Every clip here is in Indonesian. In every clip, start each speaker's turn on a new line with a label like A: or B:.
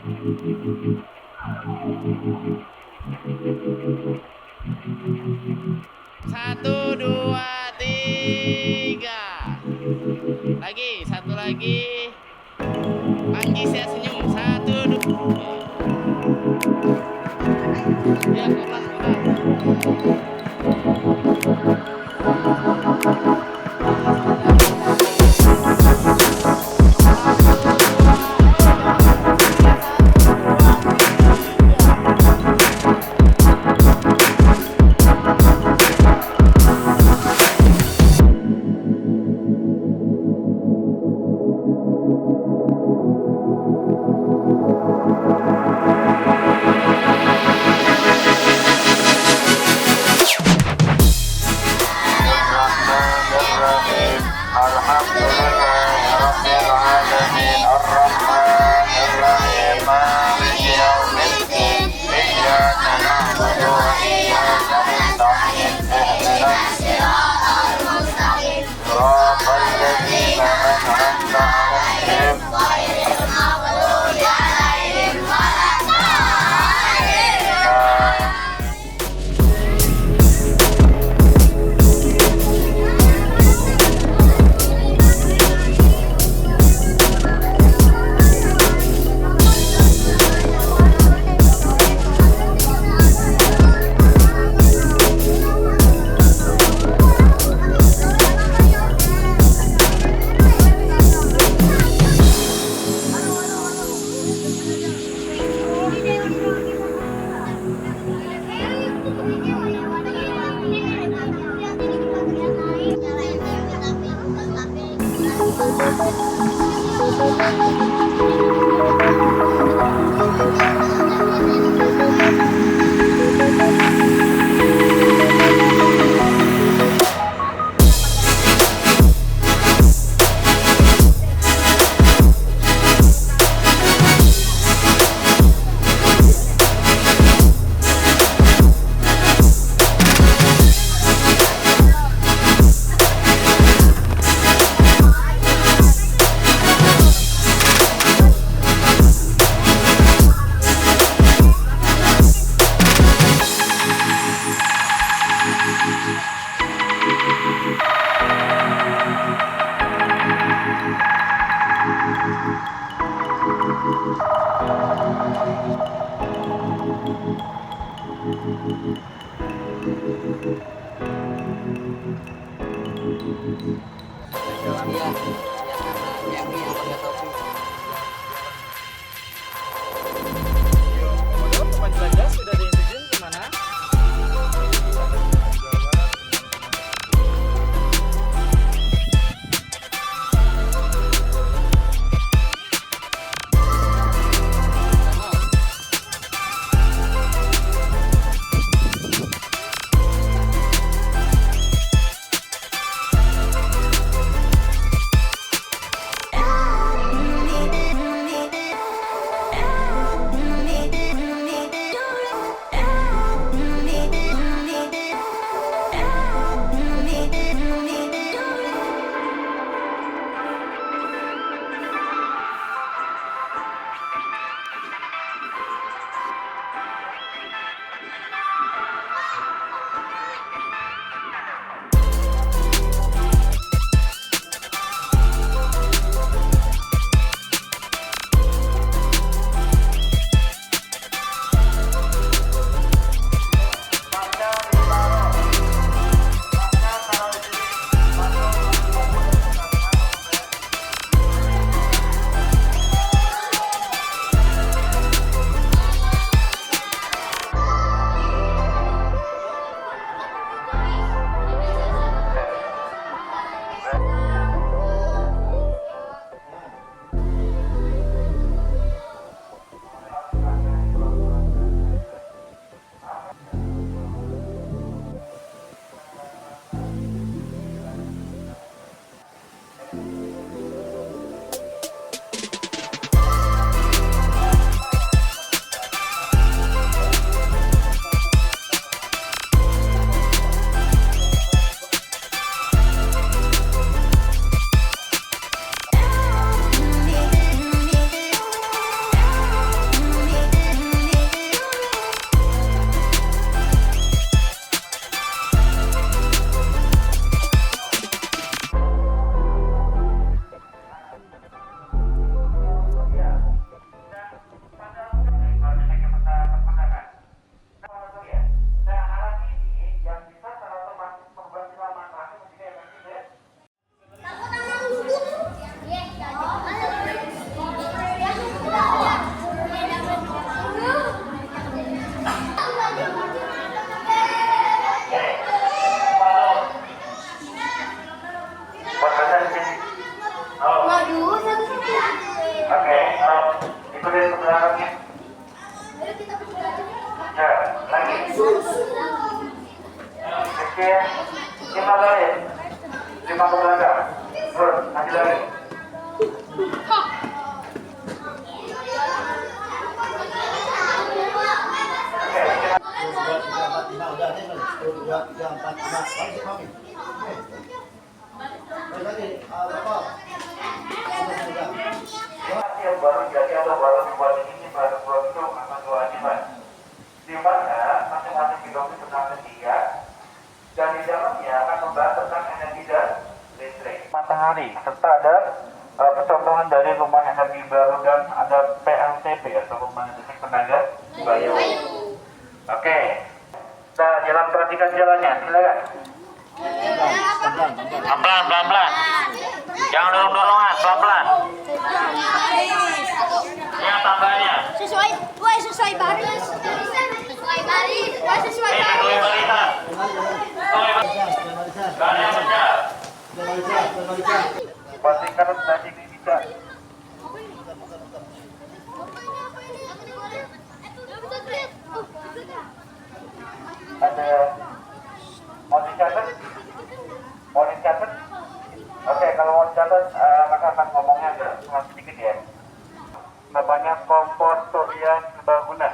A: Satu, dua, tiga. Lagi, satu lagi. Panggil saya senyum. Satu, dua. Ya, pelan-pelan.
B: belakangnya. Ya, lagi. Kecil, 5 lagi. 5 ke belakang. Terus, lagi lagi. Yang baru jadi atau baru dibuat ini baru produk atau dua animan, di mana masing-masing hidrogen tentang ketiga dan di dalamnya akan membahas tentang energi dan listrik matahari serta ada percontohan dari rumah energi baru dan ada PLTP atau rumah listrik tenaga bayu. Oke, kita jalan perhatikan jalannya, silakan. Pelan-pelan. Jangan dorong-dorongan, pelan-pelan. Ya, tambahnya.
C: Sesuai baris. Sesuai baris.
B: Pastikan tadi bisa. Ada mau dicatat? Oke, kalau mau dicatat, maka akan ngomongnya agak sedikit ya. Namanya kompor surya serbaguna.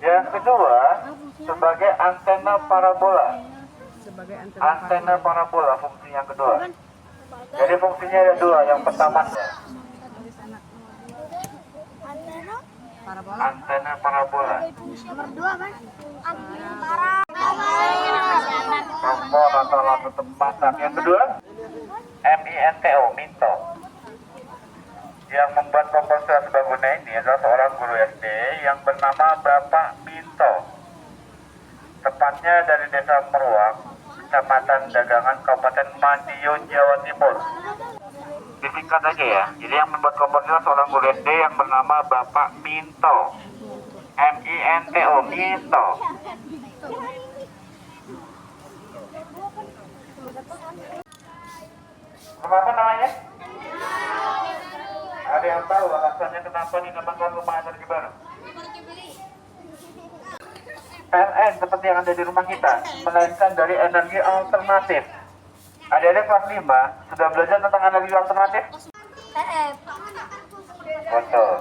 B: Yang kedua, sebagai antena parabola. Antena parabola fungsi yang kedua. Jadi fungsinya ada dua. Yang pertama antena parabola.
C: Nomor 2 kan?
B: Kompor atau lampu tempatan. Yang kedua, MINTO, Minto. Yang membuat kompor surya serbaguna ini adalah seorang guru SD yang bernama Bapak Minto. Tepatnya dari Desa Meruang, Kecamatan Dagangan, Kabupaten Madiun, Jawa Timur. Disingkat aja ya. Jadi yang membuat kompor adalah seorang guru SD yang bernama Bapak Minto. MINTO, Minto. Apa namanya? Ada yang tahu alasannya kenapa dinamakan rumah energi baru? PLN seperti yang ada di rumah kita, melainkan dari energi alternatif. Adik-adik kelas 5 sudah belajar tentang energi alternatif? Betul.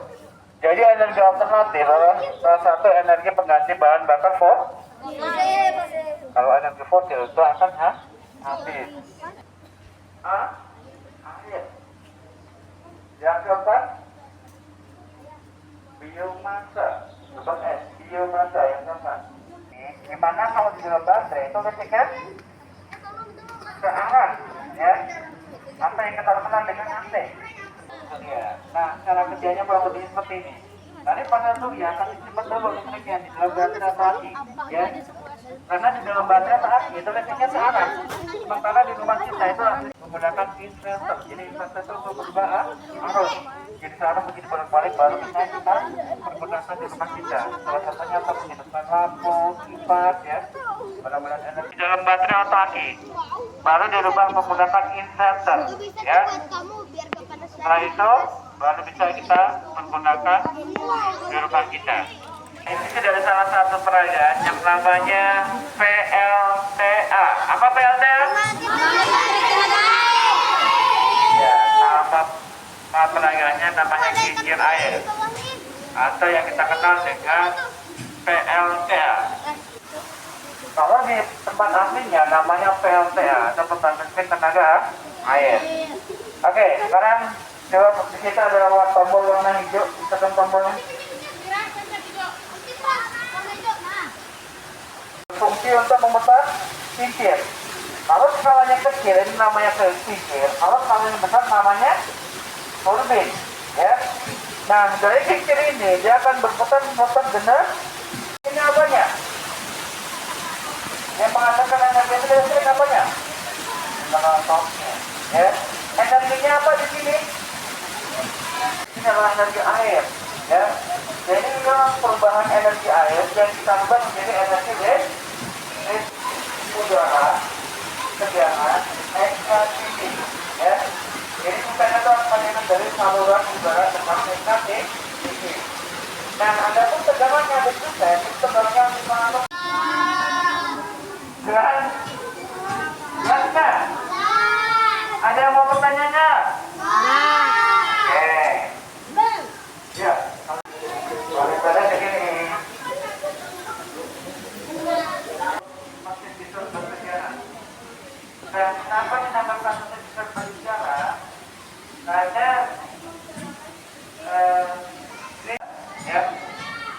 B: Jadi energi alternatif adalah salah satu energi pengganti bahan bakar fosil. Kalau energi fosil itu akan habis. Air. Yang keempat, biomasa. Sebab biomasa yang keempat. Gimana kalau di dalam baterai itu listriknya searah, ya? Apa yang kita kenal dengan AC? Ya. Nah, cara kerjanya kurang lebih seperti ini. Tadi panel surya akan disimpan dulu listriknya di dalam baterai atau aki, ya? Karena di dalam baterai atau aki itu listriknya searah. Sementara di rumah kita itu menggunakan inverter. Jadi inverter itu untuk berubah arus. Jadi searah begitu bolak-balik baru kita menggunakan di rumah kita. Salah satunya untuk menghidupkan lampu, kipas, ya. Mudah-mudahan energi dalam baterai atau aki. Baru dirubah menggunakan inverter, ya. Setelah itu baru bisa kita menggunakan di rumah kita. Ini dari salah satu perayaan yang namanya PLTA. Apa PLTA? Ya, nama peragaannya namanya kincir air atau yang kita kenal dengan PLTA. Kalau di tempat aslinya namanya PLTA atau pembangkit listrik tenaga air. Oke, sekarang coba di kita ada tombol warna hijau, tekan tombolnya. Fungsi untuk memutar kincir. Kalau skalanya kecil ini namanya kincir, kalau skalanya besar namanya turbin, ya. Nah, dari kincir ini dia akan berputar dengan ini apanya? Yang menghasilkan energi listrik apanya? Topnya, ya. Energinya apa di sini? Ini adalah energi air, ya. Jadi perubahan energi air yang kita ubah menjadi energi udara, tegangan, ekspansi, ya. Jadi sisanya itu kebanyakan dari saluran udara tempat TV. Nah, ada pun tegangannya ada juga, itu tegangannya 500. Jelas? Jelas nggak? Ada yang mau bertanya? Oke. Ya. Pada segini. Masih bisa berbicara. Dan kenapa dinamakan masih bisa berbicara? Karena ya,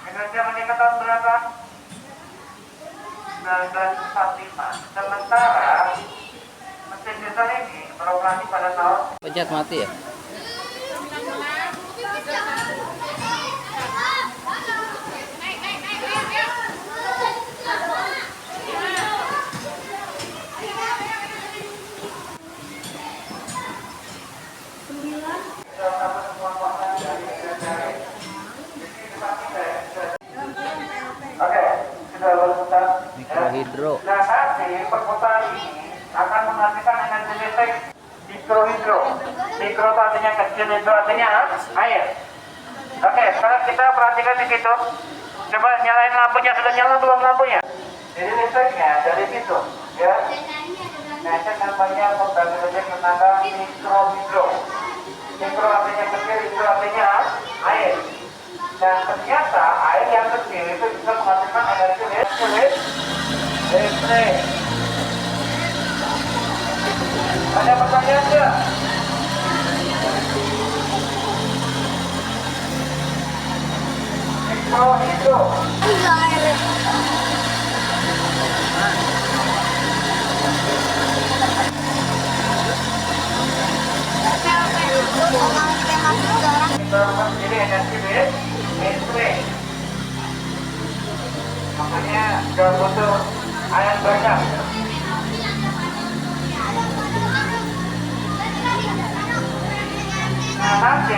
B: Indonesia menikah tahun berapa? 1945. Sementara mesin diesel ini beroperasi pada tahun
A: Pencet mati ya.
B: Oke, sudah berputar.
A: Mikrohidro.
B: Nah, nanti perputaran ini akan menghasilkan energi listrik mikrohidro. Mikro itu artinya kecil, hidro artinya air. Oke, sekarang kita perhatikan di situ. Coba nyalain lampunya, sudah nyala belum lampunya? Jadi listriknya dari situ, ya. Nah, itu namanya pembangkit listrik tenaga mikrohidro. Mikro artinya kecil, hidro artinya air. Dan ternyata air yang kecil itu bisa menghasilkan energi listrik. Ada pertanyaan nggak? Mikrohidro. Jadi energi listrik. Makanya nggak butuh air banyak. Nah, nanti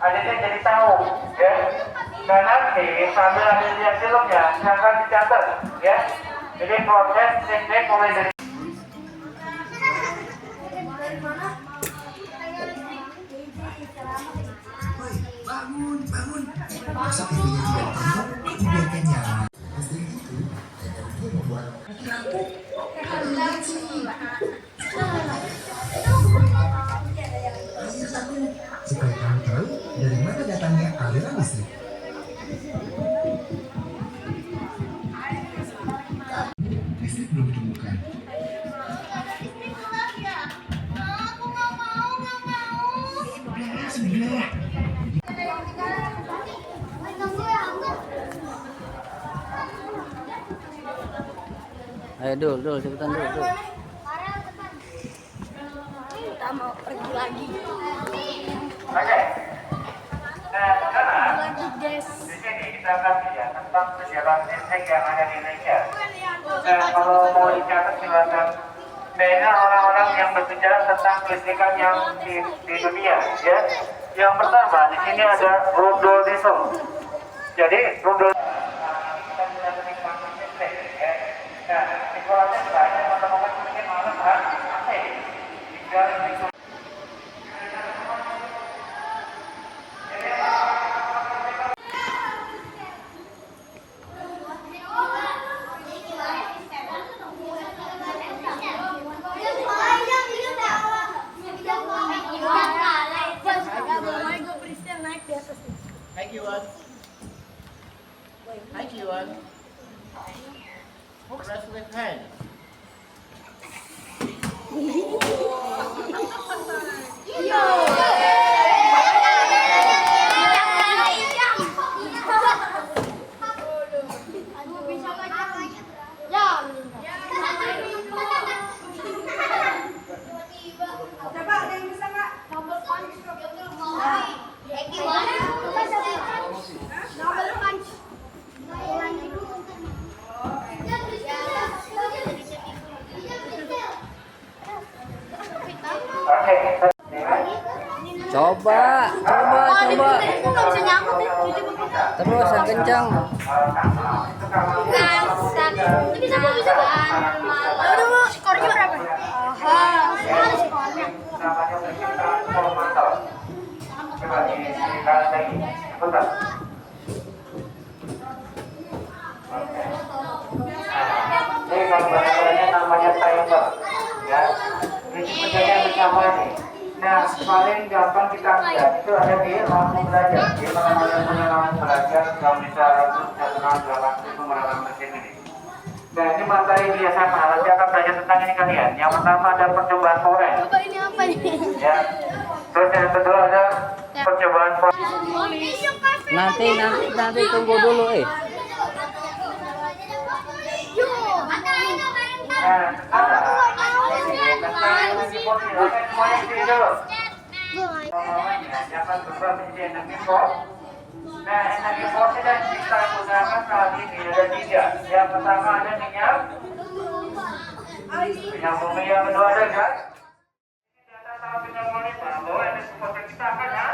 B: adiknya jadi tahu, ya. Dan nanti sambil ada lihat filmnya, silahkan dicatat, ya. Jadi proses teknik mulai dari
D: bangun. Masa pipinya tidak tahu, dibiarkan jalan. Istri itu, dia membuat lampu. Supaya kamu tahu dari mana datangnya aliran listrik. Listrik belum ditemukan. Sudah.
A: Ayo dul, cepetan dul.
C: Kita mau pergi lagi.
B: Oke. Nah, sekarang
C: Lagi guys.
B: di sini kita akan lihat tentang sejarah listrik yang ada di Indonesia. Nah, kalau mau dicatat silakan. Beda orang-orang yang berbicara tentang kelistrikan yang di dunia, ya. Yang pertama di sini ada Rudolf Diesel. Jadi Rudolf kita bisa menikmati listrik, ya. Nah, di kolamnya saya teman-teman mungkin malam kan AC. Jika itu
E: Hi, Kiwan. Hi, Kiwan. Press left hand.
A: Coba.
C: Nggak bisa nyangkut ya.
A: Terus yang kencang.
C: Bisa. Aduh, skornya berapa? Aha, sekali skornya.
B: namanya transformator. Coba dikasih lagi, bentar. Oke. Ini gambarnya namanya timer, ya. Ini sebenarnya bersama nih. Nah, paling gampang kita lihat itu ada di lampu belajar. Di mana ada penerangan belajar yang bisa terkenal dalam penerangan mesin ini. Nah, ini materi biasa nanti akan belajar tentang ini kalian. Yang pertama ada percobaan foren.
C: Coba ini apa nih?
B: Ya. Terus yang kedua ada percobaan foren.
A: Nanti tunggu dulu
B: Nah, ada. Semuanya di sini dulu. Jangan berubah menjadi energi pos. Nah, energi pos yang kita gunakan saat ini ada tiga. Yang pertama ada minyak. Minyak bumi, yang kedua ada gas. Data tahun 2005 bahwa energi fosil kita akan ya.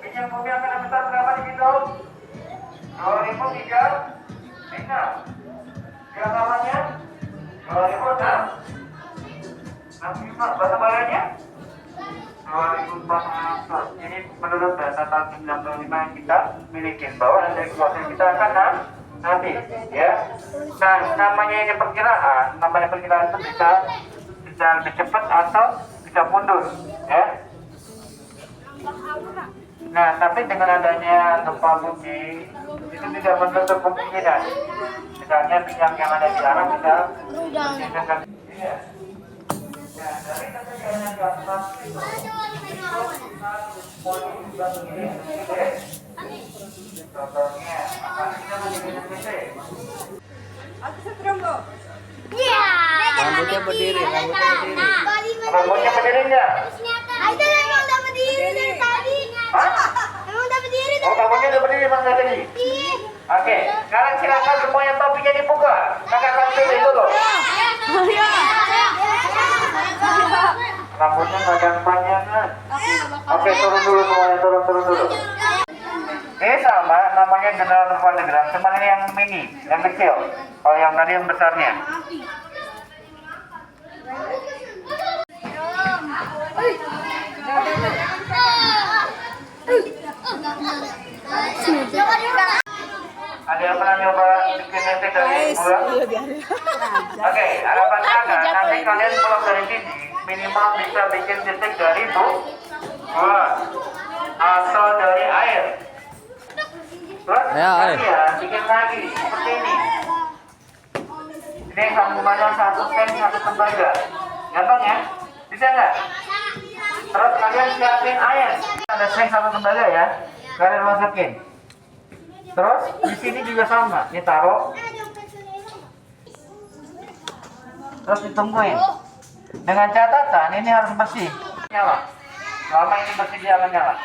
B: Minyak bumi akan besar berapa di situ? 2003. Minyak. Yang namanya 2006. Nanti batu baranya 2004. Ini menurut data tahun 1995 yang kita miliki bahwa energi fosil kita akan habis, ya. Nah, namanya ini perkiraan. Namanya perkiraan itu bisa lebih cepat atau bisa mundur, ya. Nah, tapi dengan adanya gempa bumi itu tidak menutup kemungkinan. Misalnya minyak yang ada di sana bisa bergeser. Iya. Nah, dari ketegangan gampang itu juga begini, contohnya akan kita menjadi listrik.
C: Iya.
A: Rambutnya berdiri.
B: Rambutnya berdiri nggak?
C: Itu memang udah berdiri dari tadi.
B: Hah?
C: Emang udah berdiri
B: Oh, rambutnya udah berdiri bang tadi. Oke, sekarang silakan semuanya topinya dibuka. Kakak akan pilih dulu. Rambutnya agak panjangan. Oke, turun dulu semuanya, turun dulu. Ini sama, namanya General Pandegram, cuman ini yang mini, yang kecil. Kalau yang tadi yang besarnya. Ada yang pernah nyoba bikin nanti dari bulan? Oke, harapan kakak, nanti kalian pulang dari sini minimal bisa bikin titik dari buah atau dari air. Terus kalian bikin lagi seperti ini. Ini sambungannya satu seng satu tembaga. Gampang ya? Bisa nggak? Terus kalian siapin air. Ada seng satu tembaga ya. Kalian masukin. Terus di sini juga sama. Ini taruh. Terus ditungguin. Dengan catatan ini harus bersih. Nyala. Selama ini bersih dia akan nyala.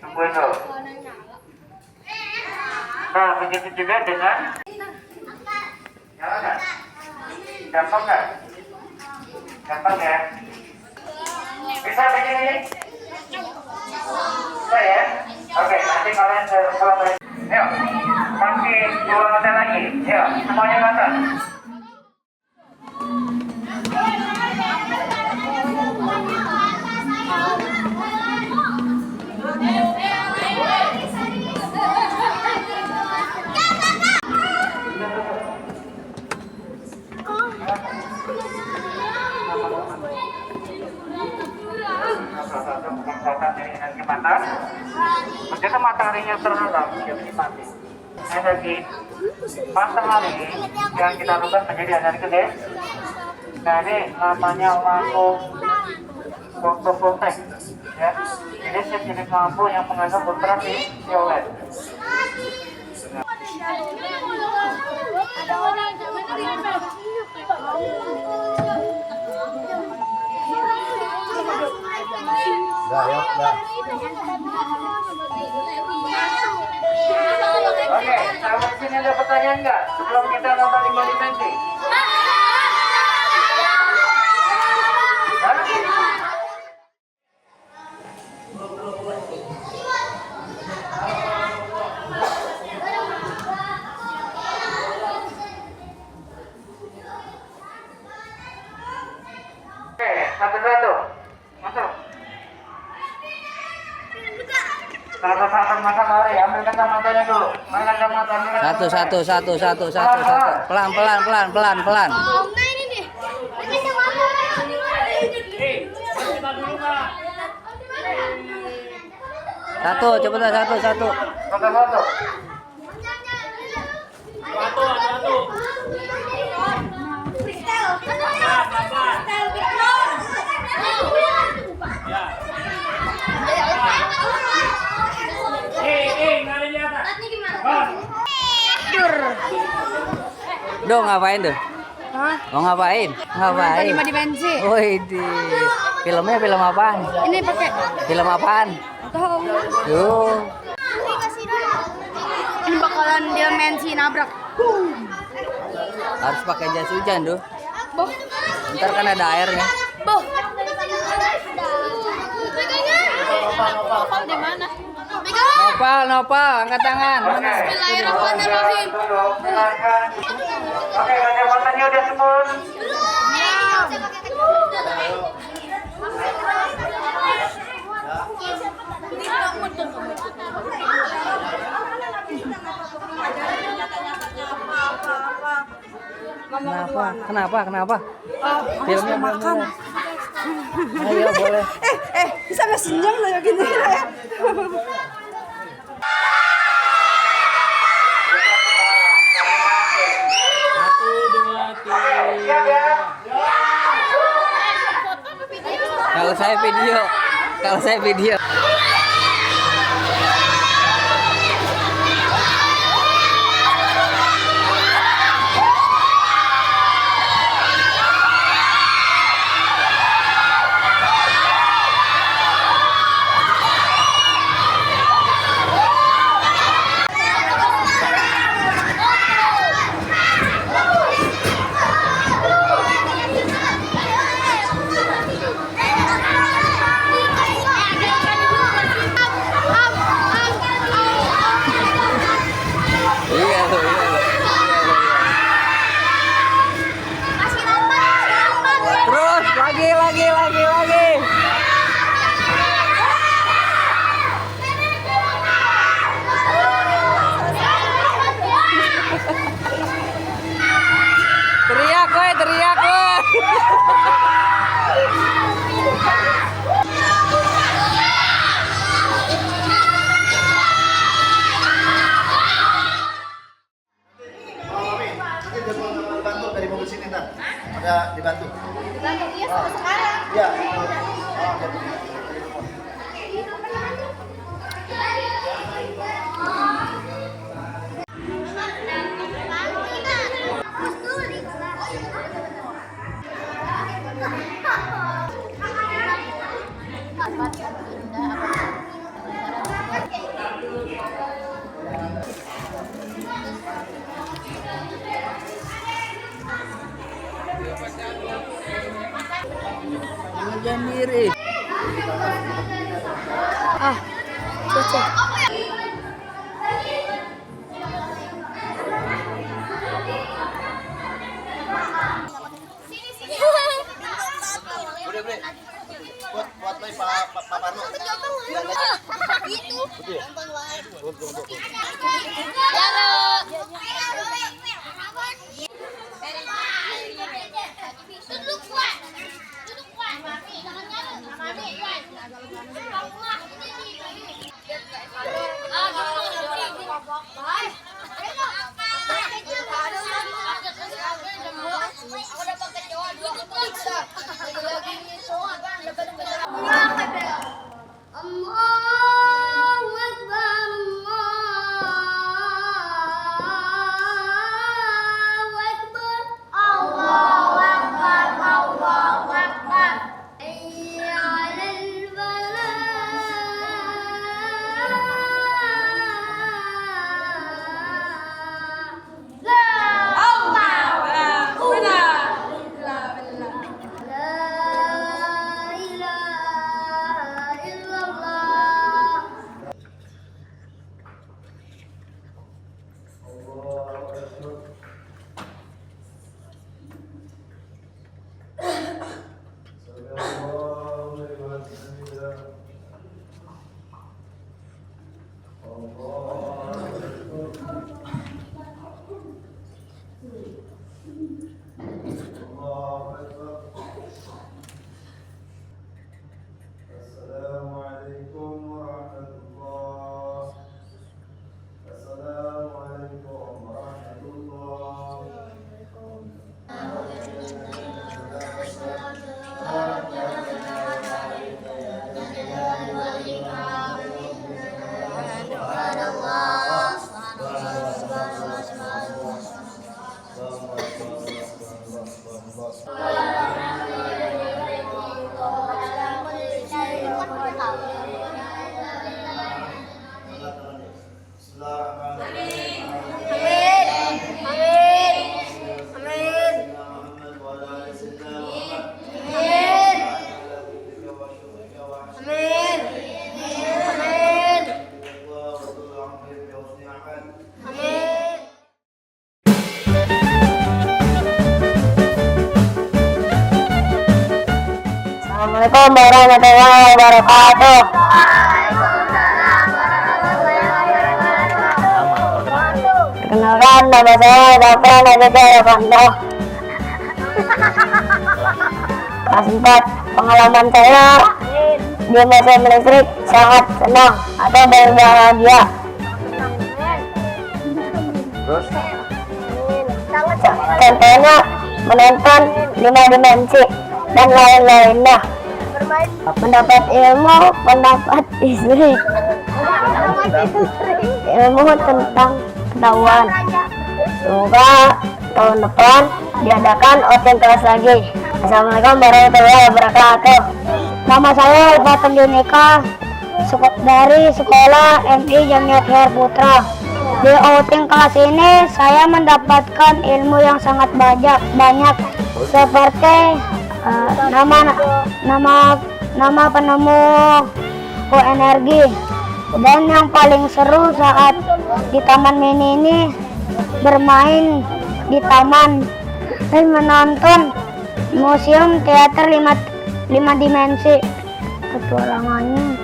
B: Tungguin dulu. Nah, begitu juga dengan nyala nggak? Gampang nggak? Gampang ya? Bisa begini? Bisa ya? Oke, nanti kalian pulang dari. Ayo, kasih 2 hotel lagi. Ayo, semuanya ke atas. Energi matahari. Begitu mataharinya terhalang, jadi mati. Energi matahari yang kita rubah menjadi energi gede. Nah, ini namanya lampu fotovoltaik. Ya, ini jenis lampu yang mengandung ultraviolet. Oke, sampai sini ada pertanyaan nggak? Sebelum kita nonton 5 dimensi. Oke, satu-satu. Masuk. Satu-satu makan lari, ambil kacamatanya dulu. Mana kacamata?
A: Satu. Pelan.
C: Oh, nah ini nih. Ini
A: Satu, cepetan satu.
B: Satu-satu.
A: Do ngapain tuh?
C: Hah?
A: Mau ngapain? Ngapain?
C: 5 dimensi.
A: Wih, filmnya film apaan?
C: Ini pakai
A: Film apaan?
C: tahu.
A: Tuh.
C: Ini bakalan dimensi nabrak.
A: Harus pakai jas hujan tuh.
C: Boh.
A: Ntar kan ada airnya.
C: Boh. Nopal di mana?
A: Nopal, angkat tangan. Mana?
C: Bismillahirrahmanirrahim.
B: Oke, kacamatanya udah semua.
A: Kenapa? Filmnya makan. Ayo boleh.
C: Bisa nggak senjam lah ya gini ya.
A: Kalau saya video. Jangan diri.
C: Cocok.
E: Udah, Bre. Buat main Pak Parno.
C: Itu.
F: Assalamualaikum warahmatullahi wabarakatuh. Perkenalkan, nama saya Dapran Aditya Irvanto. Kelas 4. Pengalaman saya di mesin listrik sangat senang atau berbahagia. Contohnya menonton 5 dimensi dan lain-lainnya. Mendapat ilmu, mendapat istri, ilmu tentang pengetahuan. Semoga tahun depan diadakan outing kelas lagi. Assalamualaikum warahmatullahi wabarakatuh. Nama saya Fatum Junika dari sekolah MI Jamiat Her Putra. Di outing kelas ini saya mendapatkan ilmu yang sangat banyak seperti nama penemu energi, dan yang paling seru saat di taman mini ini bermain di taman dan menonton museum teater 5 dimensi. Petualangannya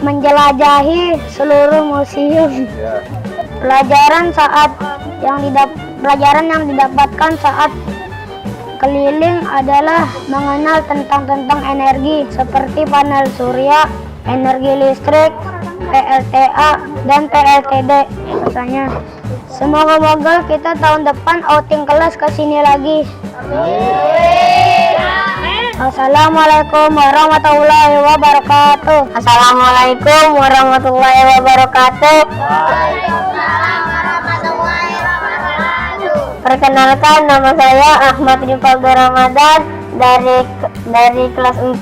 F: menjelajahi seluruh museum. Pelajaran yang didapatkan saat keliling adalah mengenal tentang energi seperti panel surya, energi listrik, PLTA, dan PLTD. Rasanya semoga kita tahun depan outing kelas ke sini lagi. Assalamualaikum warahmatullahi wabarakatuh. Assalamualaikum warahmatullahi wabarakatuh. Perkenalkan, nama saya Ahmad Jufaldo Ramadan dari kelas 4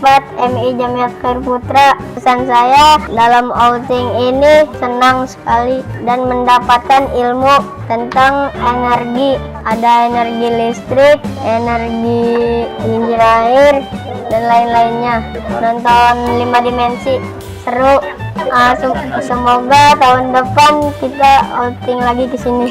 F: MI Jamiat Khair Putra. Pesan saya dalam outing ini senang sekali dan mendapatkan ilmu tentang energi. Ada energi listrik, energi kincir air, dan lain-lainnya. Nonton 5 dimensi seru. Semoga tahun depan kita outing lagi ke sini.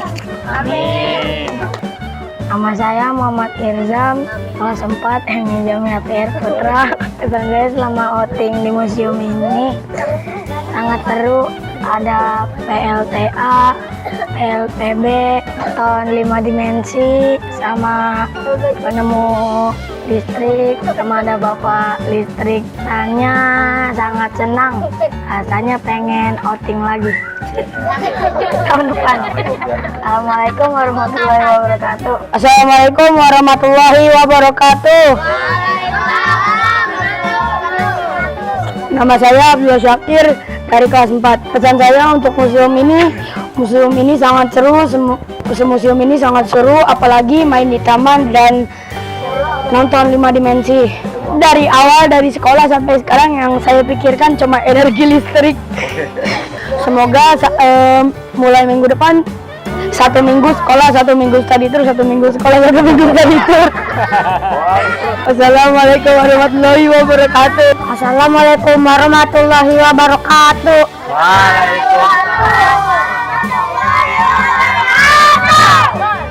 F: Nama saya Muhammad Irzam, kelas 4 MI Jamiat Khair Putra. Pesan saya selama outing di museum ini sangat seru. Ada PLTA, PLTB, nonton 5 dimensi, sama penemu listrik, sama ada bapak listrik. Tanya sangat senang, rasanya pengen outing lagi tahun depan. Assalamualaikum warahmatullahi wabarakatuh. Assalamualaikum warahmatullahi wabarakatuh. Nama saya Abdul Syakir dari kelas 4. Pesan saya untuk museum ini sangat seru. Museum ini sangat seru, apalagi main di taman dan nonton 5 dimensi. Dari awal, dari sekolah sampai sekarang yang saya pikirkan cuma energi listrik. Semoga mulai minggu depan 1 minggu sekolah, 1 minggu study tour, 1 minggu sekolah, 1 minggu study tour. Assalamualaikum warahmatullahi wabarakatuh. Assalamualaikum warahmatullahi wabarakatuh.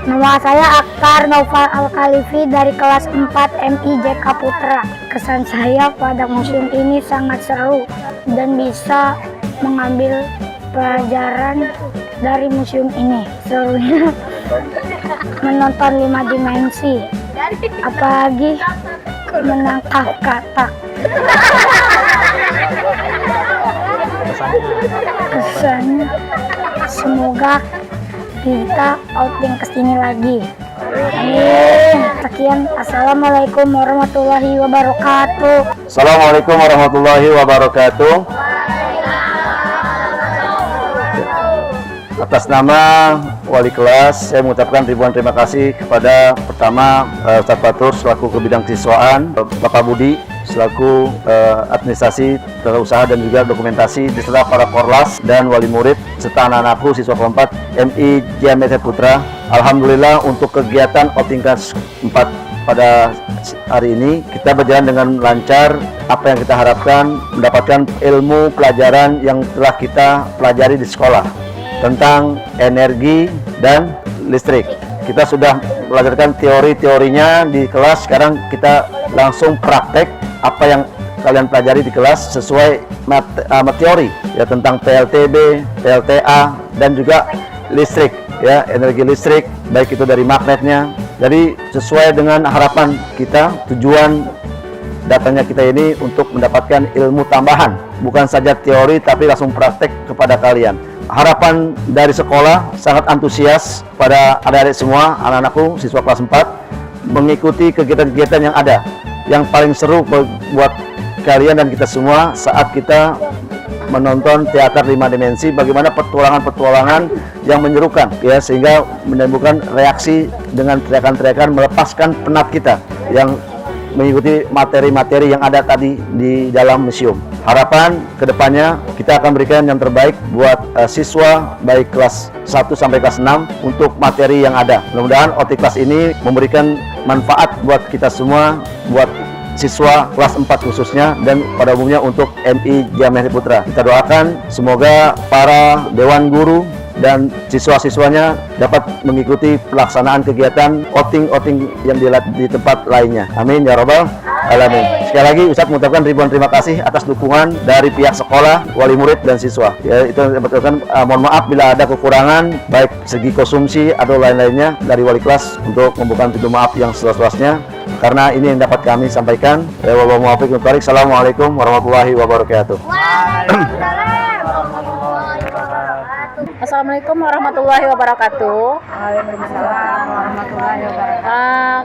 F: Nama saya Akar Noval Al-Khalifi dari kelas 4 MI JK Putra. Kesan saya pada museum ini sangat seru dan bisa mengambil pelajaran dari museum ini. Serunya menonton 5 dimensi, apalagi menangkap katak. Kesannya semoga kita outing kesini lagi. Amin. Sekian, assalamualaikum warahmatullahi wabarakatuh.
E: Assalamualaikum warahmatullahi wabarakatuh. Atas nama wali kelas, saya mengucapkan ribuan terima kasih kepada pertama Ustadz Fatur selaku ke bidang siswaan, Bapak Budi selaku administrasi tata usaha dan juga dokumentasi, beserta para korlas dan wali murid serta anak-anakku siswa keempat MI Jamiat Khair Putra. Alhamdulillah untuk kegiatan outing kelas 4 pada hari ini kita berjalan dengan lancar. Apa yang kita harapkan, mendapatkan ilmu pelajaran yang telah kita pelajari di sekolah tentang energi dan listrik. Kita sudah belajarkan teori-teorinya di kelas, sekarang kita langsung praktek apa yang kalian pelajari di kelas sesuai teori ya, tentang PLTB, PLTA dan juga listrik ya, energi listrik baik itu dari magnetnya. Jadi sesuai dengan harapan kita, tujuan datanya kita ini untuk mendapatkan ilmu tambahan, bukan saja teori tapi langsung praktek kepada kalian. Harapan dari sekolah sangat antusias pada adik-adik semua, anak-anakku siswa kelas 4 mengikuti kegiatan-kegiatan yang ada. Yang paling seru buat kalian dan kita semua saat kita menonton teater 5 dimensi, bagaimana petualangan-petualangan yang menyerukan ya, sehingga menimbulkan reaksi dengan teriakan-teriakan, melepaskan penat kita yang mengikuti materi-materi yang ada tadi di dalam museum. Harapan kedepannya kita akan berikan yang terbaik buat siswa baik kelas 1 sampai kelas 6 untuk materi yang ada. Mudah-mudahan outing kelas ini memberikan manfaat buat kita semua, buat siswa kelas 4 khususnya dan pada umumnya untuk MI Jamiat Khair Putra. Kita doakan semoga para dewan guru dan siswa-siswanya dapat mengikuti pelaksanaan kegiatan outing yang di tempat lainnya. Amin ya rabbal alamin. Sekali lagi Ustadz mengucapkan ribuan terima kasih atas dukungan dari pihak sekolah, wali murid dan siswa. Ya, itu mengucapkan mohon maaf bila ada kekurangan baik segi konsumsi atau lain-lainnya dari wali kelas, untuk membuka pintu maaf yang seluas-luasnya karena ini yang dapat kami sampaikan. Assalamualaikum warahmatullahi wabarakatuh.
G: Assalamualaikum warahmatullahi wabarakatuh.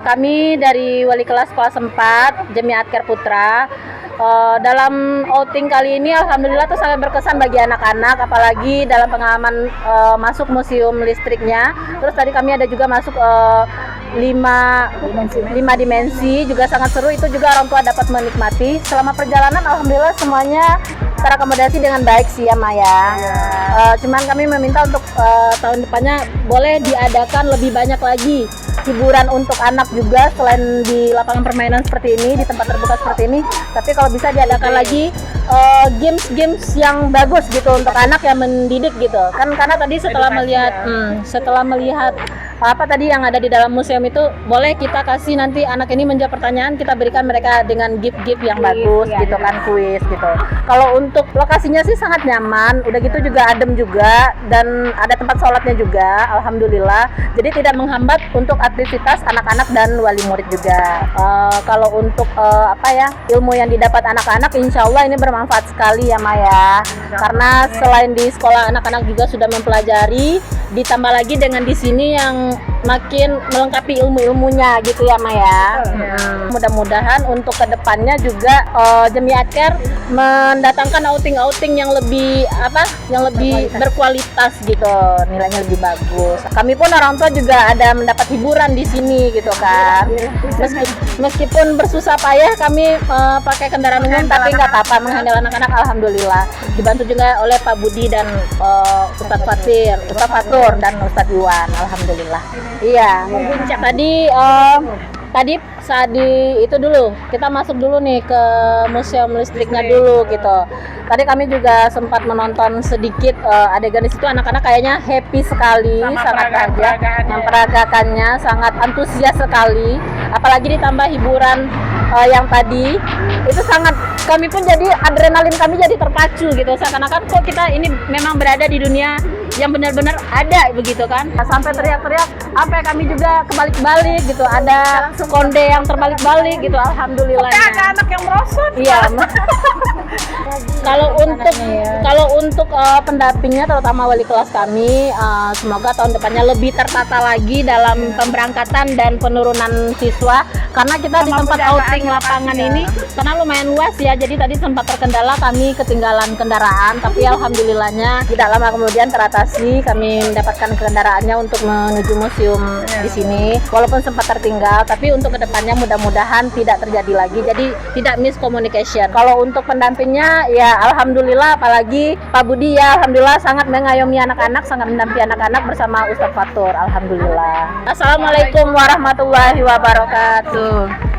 G: Kami dari wali kelas 4 Jamiat Khair Putra dalam outing kali ini alhamdulillah tuh sangat berkesan bagi anak-anak, apalagi dalam pengalaman masuk museum listriknya. Terus tadi kami ada juga masuk 5 dimensi juga sangat seru, itu juga orang tua dapat menikmati. Selama perjalanan alhamdulillah semuanya terakomodasi dengan baik sih ya Maya. Cuman kami meminta untuk tahun depannya boleh diadakan lebih banyak lagi hiburan untuk anak juga selain di lapangan permainan seperti ini, di tempat terbuka seperti ini. Tapi kalau bisa diadakan lagi games yang bagus gitu untuk anak yang mendidik gitu. Kan karena tadi setelah melihat apa tadi yang ada di dalam museum itu, boleh kita kasih nanti anak ini menjawab pertanyaan, kita berikan mereka dengan gift-gift yang bagus gitu kan, kuis gitu. Kalau untuk lokasinya sih sangat nyaman, udah gitu juga adem juga dan ada tempat sholatnya juga, alhamdulillah. Jadi tidak menghambat untuk aktivitas anak-anak dan wali murid juga. Kalau untuk ilmu yang didapat anak-anak, insya Allah ini bermanfaat sekali ya Maya. Karena selain di sekolah anak-anak juga sudah mempelajari, ditambah lagi dengan di sini yang makin melengkapi ilmu-ilmunya gitu ya Maya. Mudah-mudahan untuk kedepannya juga Jemiah Care mendatangkan outing-outing yang lebih berkualitas gitu, nilainya lebih bagus. Kami pun orang tua juga ada mendapat hiburan di sini gitu kan. Meskipun bersusah payah kami pakai kendaraan umum, tapi nggak apa-apa menghandle anak-anak, alhamdulillah. Dibantu juga oleh Pak Budi dan Ustadz Fatur dan Ustadz Iwan, alhamdulillah. Iya. Tadi saat itu dulu kita masuk dulu nih ke museum listriknya dulu gitu. Tadi kami juga sempat menonton sedikit adegan di situ, anak-anak kayaknya happy sekali, sangat bahagia, memperagakannya sangat antusias sekali. Apalagi ditambah hiburan yang tadi itu sangat, kami pun jadi adrenalin kami jadi terpacu gitu, seakan-akan kok kita ini memang berada di dunia yang benar-benar ada begitu kan. Sampai teriak-teriak, sampai kami juga kebalik-balik gitu, ada konde yang terbalik-balik gitu, alhamdulillah. Ada anak yang merosot. Iya. Kalau untuk pendampingnya terutama wali kelas kami, semoga tahun depannya lebih tertata lagi dalam pemberangkatan dan penurunan siswa, karena kita di tempat outing lapangan ini karena lumayan luas ya, jadi tadi sempat terkendala, kami ketinggalan kendaraan, tapi alhamdulillahnya tidak lama kemudian teratasi, kami mendapatkan kendaraannya untuk menuju museum di sini, walaupun sempat tertinggal, tapi untuk kedepannya mudah-mudahan tidak terjadi lagi, jadi tidak miscommunication. Kalau untuk pendampingnya ya alhamdulillah, apalagi Pak Budi ya alhamdulillah sangat mengayomi anak-anak, sangat mendampingi anak-anak bersama Ustadz Fatur, alhamdulillah. Assalamualaikum warahmatullahi wabarakatuh.